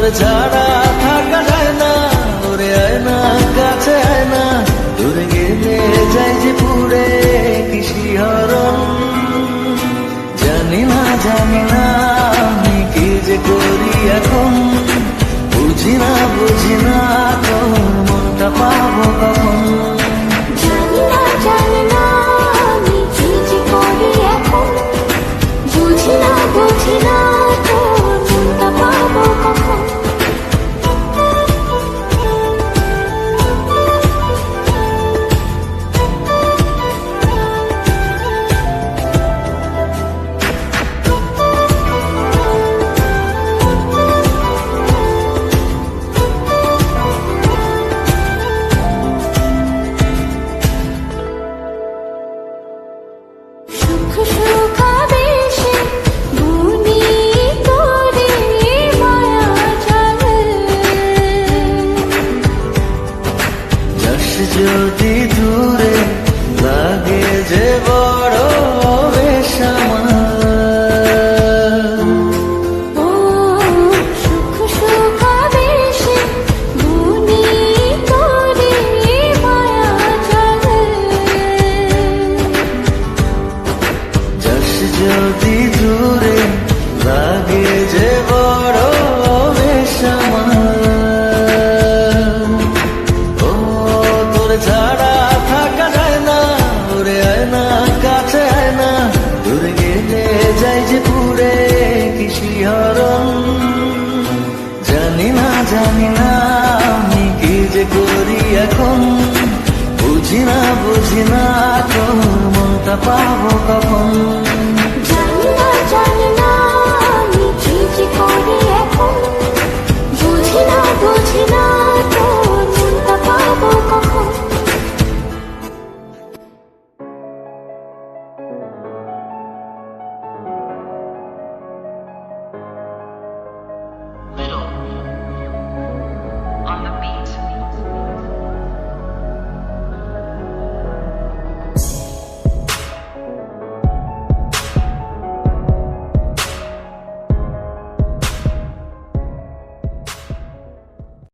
তোর ছাড়া থাকা যায় না, ওরে আয় না কাছে আয় না, দূরে গেলে যাই যে পুরে কি শিহরণ। জানি না আমি কি যে করি এখন, বুঝি না তোর মনটা পাবো কখন। জানি না আমি কি যে করি এখন, বুঝি না তোর মনটা পাবো কখন। যদি দূরে লাগে যে বড় বেশ আমার, ও সুখ আবেশে বুনি তোরে মায়া জালে। যাস যদি দূরে লাগে যে বড় বেশ আমার, ছাড়া থাকা যায় না, ওরে আয় না কাছে আয় না, দূরে গেলে যাই যে পুরে কি শিহরণ। জানি না আমি কি যে করি এখন, বুঝি না তোর মনটা পাবো কখন।